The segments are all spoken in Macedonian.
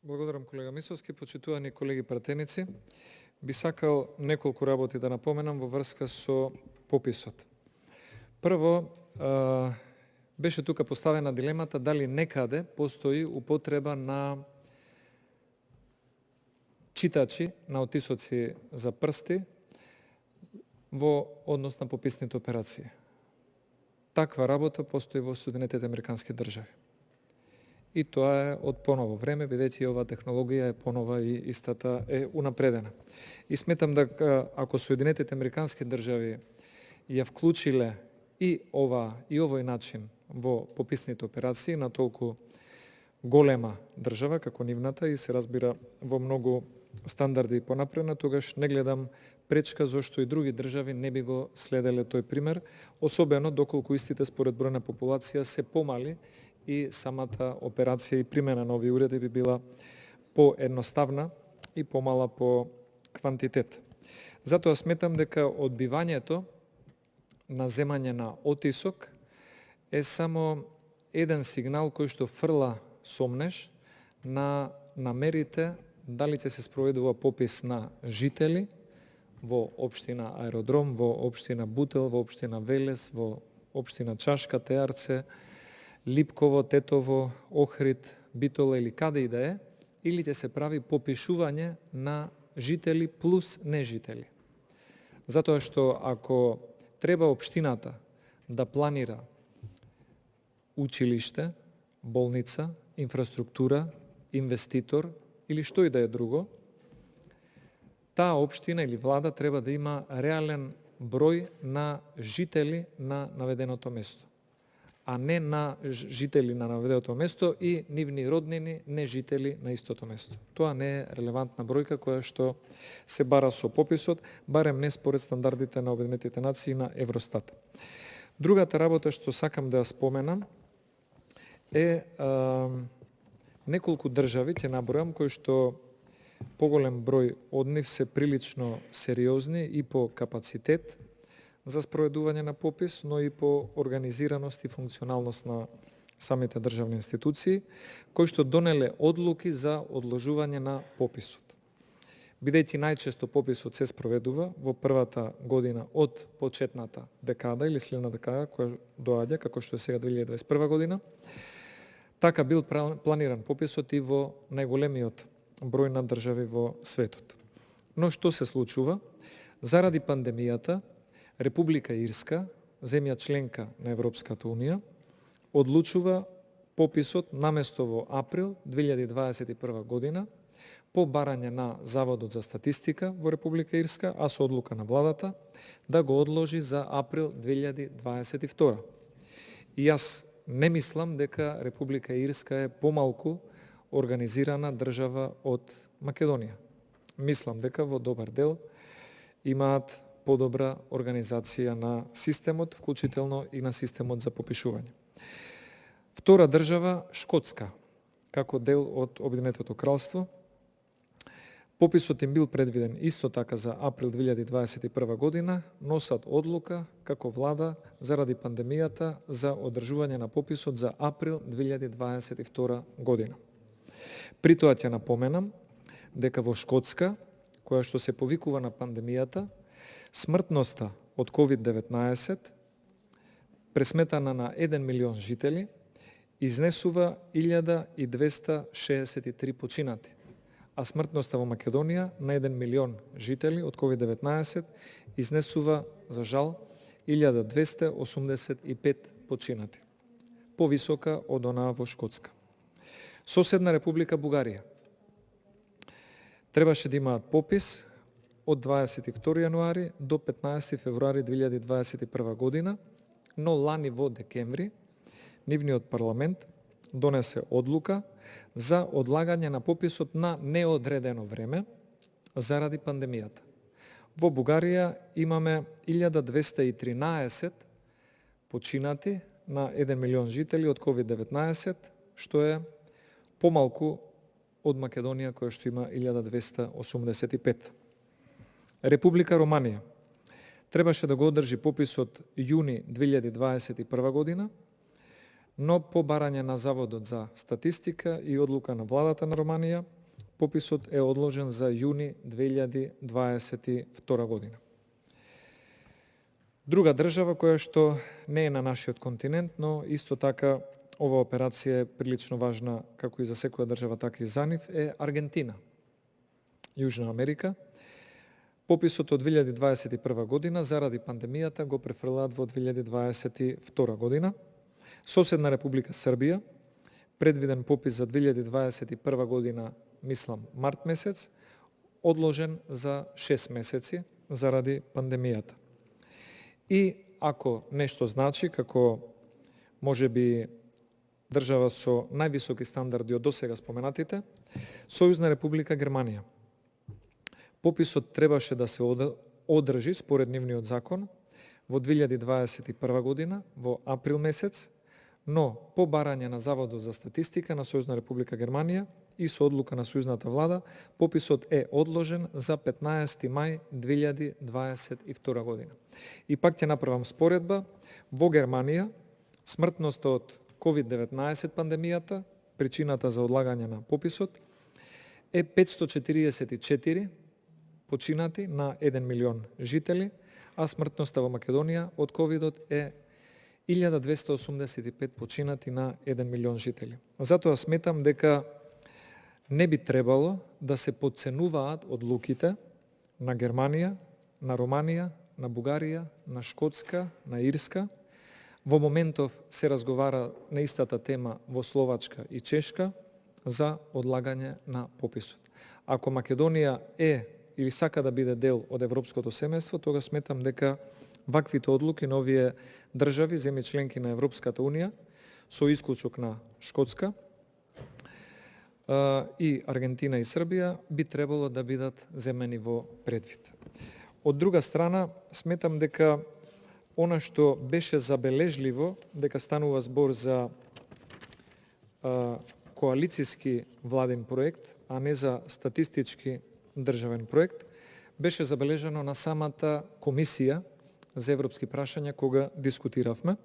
Благодарам, колега Мисовски. Почитувани колеги пратеници, би сакал неколку работи да напоменам во врска со пописот. Прво, беше тука поставена дилемата дали некаде постои употреба на читачи на отисоци за прсти во однос на пописните операции. Таква работа постои во Соединетите Американски држави. И тоа е од поново време, бидејќи оваа технологија е понова и истата е унапредена. И сметам дека ако Соединетите Американски држави ја вклучиле и овој начин во пописните операции на толку голема држава како нивната и се разбира во многу стандарди понапредна, тогаш не гледам пречка зашто и други држави не би го следеле тој пример, особено доколку истите според број на популација се помали и самата операција и примена на овие уреди би била поедноставна и помала по квантитет. Затоа сметам дека одбивањето на земање на отисок е само еден сигнал кој што фрла сомнеш на намерите дали ќе се спроведува попис на жители во општина Аеродром, во општина Бутел, во општина Велес, во општина Чашка, Теарце, Липково, Тетово, Охрид, Битола или каде и да е, или ќе се прави попишување на жители плюс нежители. Затоа што ако треба општината да планира училиште, болница, инфраструктура, инвеститор или што и да е друго, таа општина или влада треба да има реален број на жители на наведеното место, а не на жители на наведеното место и нивни роднини не жители на истото место. Тоа не е релевантна бројка која што се бара со пописот, барем не според стандардите на Обединетите нации и на Евростат. Другата работа што сакам да ја споменам е неколку држави, ќе набројам, кои што поголем број од нив се прилично сериозни и по капацитет за спроведување на попис, но и по организираност и функционалност на самите државни институции, кои што донеле одлуки за одложување на пописот. Бидејќи најчесто пописот се спроведува во првата година од почетната декада или следна декада која доаѓа, како што е сега 2021 година, така бил планиран пописот и во најголемиот број на држави во светот. Но што се случува? Заради пандемијата, Република Ирска, земја членка на Европската Унија, одлучува пописот наместо во април 2021 година по барање на Заводот за статистика во Република Ирска, а со одлука на владата, да го одложи за април 2022. И јас не мислам дека Република Ирска е помалку организирана држава од Македонија. Мислам дека во добар дел имаат подобра организација на системот, вклучително и на системот за попишување. Втора држава, Шкотска, како дел од Обединетото кралство. Пописот им бил предвиден исто така за април 2021 година, носат одлука како влада заради пандемијата за одржување на пописот за април 2022 година. При тоа ќе напоменам дека во Шкотска, која што се повикува на пандемијата, смртноста од COVID-19, пресметана на 1 милион жители, изнесува 1263 починати, а смртноста во Македонија на 1 милион жители од COVID-19 изнесува, за жал, 1285 починати, повисока од онаа во Шкотска. Соседна Република Бугарија требаше да имаат попис од 22 јануари до 15 февруари 2021 година, но лани во декември нивниот парламент донесе одлука за одлагање на пописот на неодредено време заради пандемијата. Во Бугарија имаме 1213 починати на 1 милион жители од COVID-19, што е помалку од Македонија која што има 1285. Република Романија требаше да го одржи пописот јуни 2021 година, но по барање на Заводот за статистика и одлука на владата на Романија, пописот е одложен за јуни 2022 година. Друга држава која што не е на нашиот континент, но исто така ова операција е прилично важна како и за секоја држава, така и за нив, е Аргентина, Јужна Америка. Пописот од 2021 година заради пандемијата го префрлаат во 2022 година. Соседна Република Србија, предвиден попис за 2021 година, мислам, март месец, одложен за 6 месеци заради пандемијата. И ако нешто значи, како може би држава со највисоки стандарди од досега споменатите, Сојузна Република Германија. Пописот требаше да се одржи според нивниот закон во 2021 година, во април месец, но по барање на Заводот за статистика на Сојузна Република Германија и со одлука на сојузната влада, пописот е одложен за 15 мај 2022 година. И пак ќе направам споредба, во Германија смртноста од COVID-19 пандемијата, причината за одлагање на пописот, е 544 починати на 1 милион жители, а смртноста во Македонија од ковидот е 1285 починати на 1 милион жители. Затоа сметам дека не би требало да се подценуваат одлуките на Германија, на Романија, на Бугарија, на Шкотска, на Ирска. Во моментов се разговара на истата тема во Словачка и Чешка за одлагање на пописот. Ако Македонија е или сака да биде дел од европското семејство, тога сметам дека ваквите одлуки на овие држави, земји членки на Европската Унија, со исклучок на Шкотска и Аргентина и Србија, би требало да бидат земени во предвид. Од друга страна, сметам дека она што беше забележливо, дека станува збор за коалицијски владен проект, а не за статистички државен проект, беше забележано на самата комисија за европски прашања кога дискутиравме.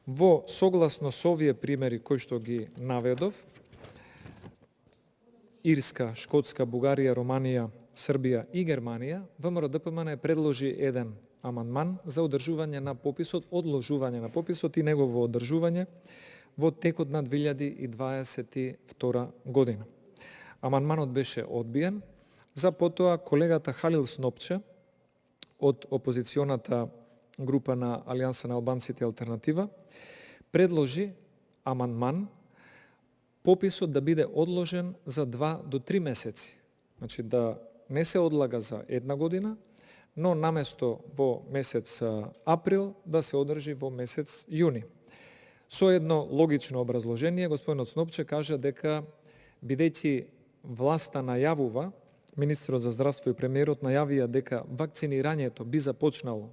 Во согласно со овие примери кои што ги наведов, Ирска, Шкотска, Бугарија, Романија, Србија и Германија, ВМРО-ДПМН предложи еден амандман за одржување на пописот, одложување на пописот и негово одржување во текот на 2022 година. Амандманот беше одбиен, за потоа колегата Халил Снопче од опозиционата група на Алијанса на албанците Алтернатива предложи амандман пописот да биде одложен за 2 до 3 месеци. Значи да не се одлага за една година, но наместо во месец април да се одржи во месец јуни. Со едно логично образложение, господинот Снопче кажа дека бидејќи власта најавува, министерот за здравство и премиерот најавија дека вакцинирањето би започнало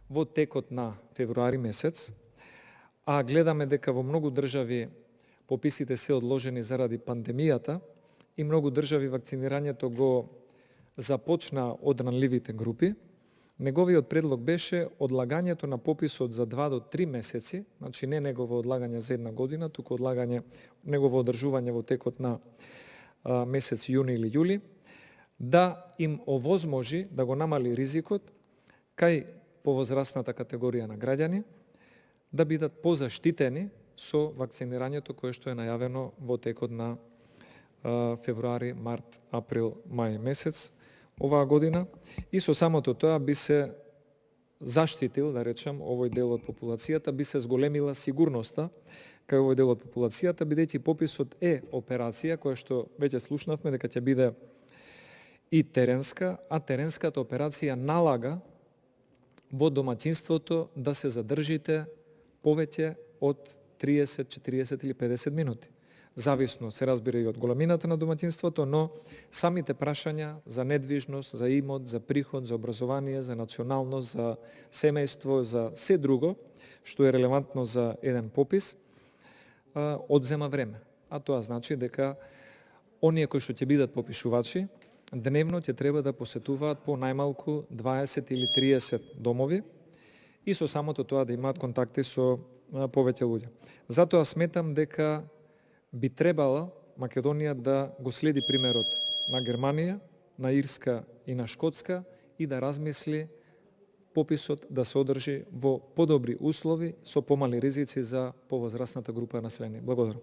во текот на февруари месец, а гледаме дека во многу држави пописите се одложени заради пандемијата и многу држави вакцинирањето го започна од ранливите групи, неговиот предлог беше одлагањето на пописот за 2 до 3 месеци, значи не негово одлагање за една година, туку одлагање, негово одржување во текот на месец јуни или јули, да им овозможи да го намали ризикот кај повозрастната категорија на граѓани, да бидат позаштитени со вакцинирањето кое што е најавено во текот на февруари, март, април, мај месец оваа година, и со самото тоа би се заштитил, да речем, овој дел од популацијата, би се зголемила сигурноста кај овој дел од популацијата, бидејќи пописот е операција која што веќе слушнавме дека ќе биде и теренска, а теренската операција налага во домаќинството да се задржите повеќе од 30, 40 или 50 минути. Зависно се разбира и од големината на домаќинството, но самите прашања за недвижност, за имот, за приход, за образование, за националност, за семејство, за се друго што е релевантно за еден попис, одзема време. А тоа значи дека оние кои што ќе бидат попишувачи дневно ќе треба да посетуваат по најмалку 20 или 30 домови и со самото тоа да имаат контакти со повеќе луѓе. Затоа сметам дека би требала Македонија да го следи примерот на Германија, на Ирска и на Шкотска и да размисли пописот да се одржи во подобри услови со помали ризици за повозрасната група население. Благодарам.